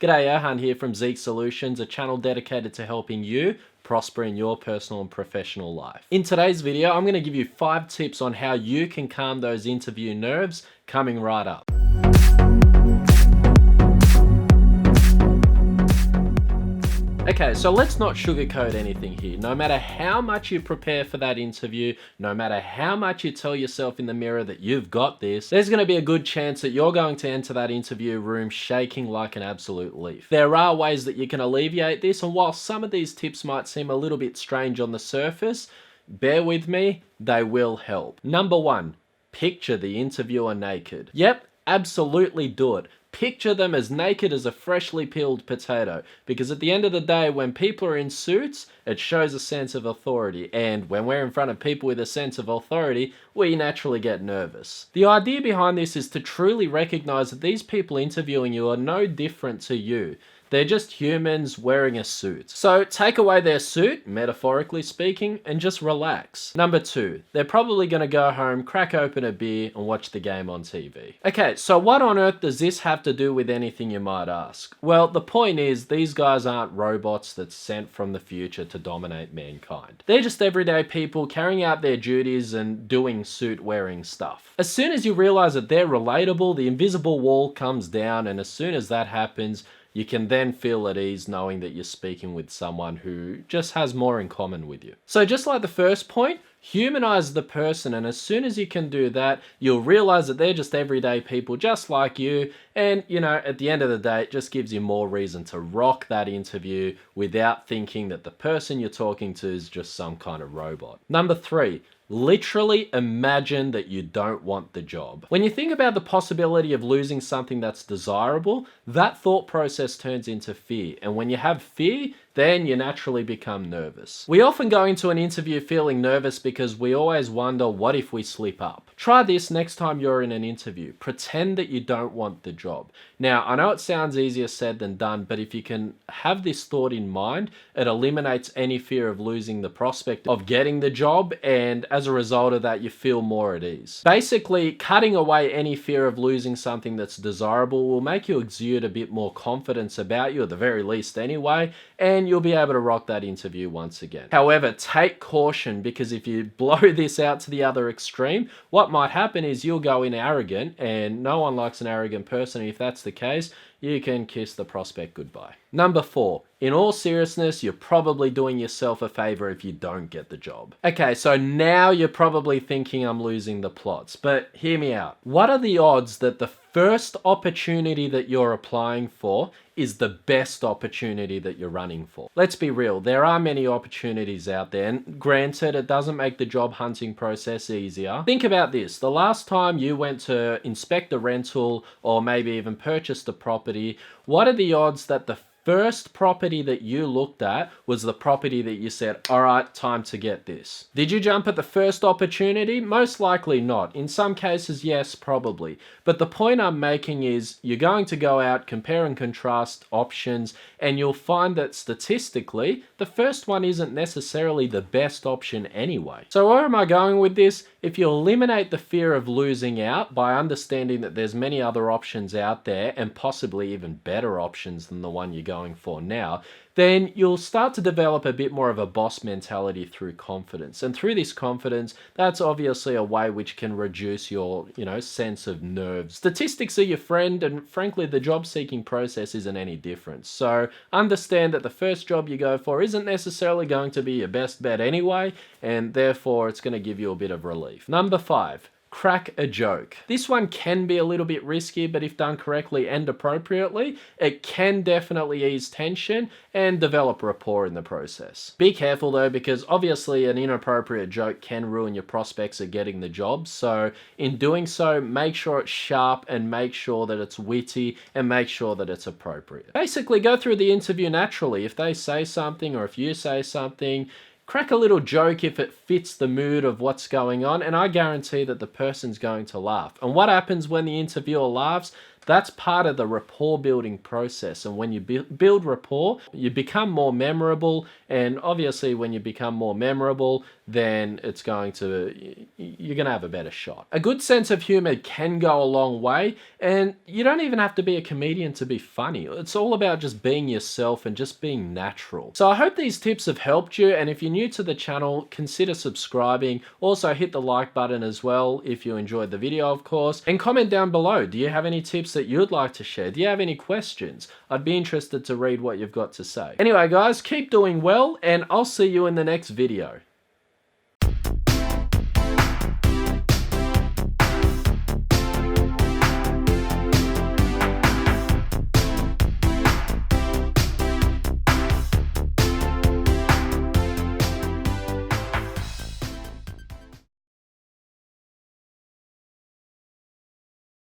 G'day, Erhan here from Zique Solutions, a channel dedicated to helping you prosper in your personal and professional life. In today's video, I'm going to give you 5 tips on how you can calm those interview nerves coming right up. Okay, so let's not sugarcoat anything here. No matter how much you prepare for that interview, no matter how much you tell yourself in the mirror that you've got this, there's going to be a good chance that you're going to enter that interview room shaking like an absolute leaf. There are ways that you can alleviate this, and while some of these tips might seem a little bit strange on the surface, bear with me, they will help. Number 1, picture the interviewer naked. Yep, absolutely do it. Picture them as naked as a freshly peeled potato, because at the end of the day, when people are in suits, it shows a sense of authority, and when we're in front of people with a sense of authority, we naturally get nervous. The idea behind this is to truly recognize that these people interviewing you are no different to you. They're just humans wearing a suit. So take away their suit, metaphorically speaking, and just relax. Number 2, they're probably going to go home, crack open a beer, and watch the game on TV. Okay, so what on earth does this have to do with anything, you might ask? Well, the point is, these guys aren't robots that's sent from the future to dominate mankind. They're just everyday people carrying out their duties and doing suit-wearing stuff. As soon as you realize that they're relatable, the invisible wall comes down, and as soon as that happens, you can then feel at ease knowing that you're speaking with someone who just has more in common with you. So just like the first point, humanize the person, and as soon as you can do that, you'll realize that they're just everyday people just like you, and at the end of the day, it just gives you more reason to rock that interview without thinking that the person you're talking to is just some kind of robot. Number 3, literally imagine that you don't want the job. When you think about the possibility of losing something that's desirable, that thought process turns into fear. And when you have fear, then you naturally become nervous. We often go into an interview feeling nervous because we always wonder, what if we slip up? Try this next time you're in an interview. Pretend that you don't want the job. Now, I know it sounds easier said than done, but if you can have this thought in mind, it eliminates any fear of losing the prospect of getting the job, and as a result of that, you feel more at ease. Basically, cutting away any fear of losing something that's desirable will make you exude a bit more confidence about you, at the very least anyway, and you'll be able to rock that interview once again. However, take caution, because if you blow this out to the other extreme, what might happen is you'll go in arrogant, and no one likes an arrogant person. If that's the case, you can kiss the prospect goodbye. Number 4, in all seriousness, you're probably doing yourself a favor if you don't get the job. Okay, so now you're probably thinking I'm losing the plots, but hear me out. What are the odds that the first opportunity that you're applying for is the best opportunity that you're running for? Let's be real, there are many opportunities out there, and granted, it doesn't make the job hunting process easier. Think about this, the last time you went to inspect a rental or maybe even purchased a property, what are the odds that the first property that you looked at was the property that you said, all right, time to get this? Did you jump at the first opportunity? Most likely not. In some cases, yes, probably. But the point I'm making is you're going to go out, compare and contrast options, and you'll find that statistically, the first one isn't necessarily the best option anyway. So where am I going with this? If you eliminate the fear of losing out by understanding that there's many other options out there, and possibly even better options than the one you're going for now, then you'll start to develop a bit more of a boss mentality through confidence. And through this confidence, that's obviously a way which can reduce your, sense of nerves. Statistics are your friend, and frankly, the job seeking process isn't any different. So understand that the first job you go for isn't necessarily going to be your best bet anyway, and therefore it's going to give you a bit of relief. Number 5, crack a joke. This one can be a little bit risky, but if done correctly and appropriately, it can definitely ease tension and develop rapport in the process. Be careful though, because obviously an inappropriate joke can ruin your prospects of getting the job. So in doing so, make sure it's sharp, and make sure that it's witty, and make sure that it's appropriate. Basically, go through the interview naturally. If they say something or if you say something, crack a little joke if it fits the mood of what's going on, and I guarantee that the person's going to laugh. And what happens when the interviewer laughs? That's part of the rapport building process. And when you build rapport, you become more memorable. And obviously, when you become more memorable, then you're going to have a better shot. A good sense of humor can go a long way. And you don't even have to be a comedian to be funny. It's all about just being yourself and just being natural. So I hope these tips have helped you. And if you're new to the channel, consider subscribing. Also hit the like button as well if you enjoyed the video, of course. And comment down below. Do you have any tips that you'd like to share? Do you have any questions? I'd be interested to read what you've got to say. Anyway, guys, keep doing well, and I'll see you in the next video.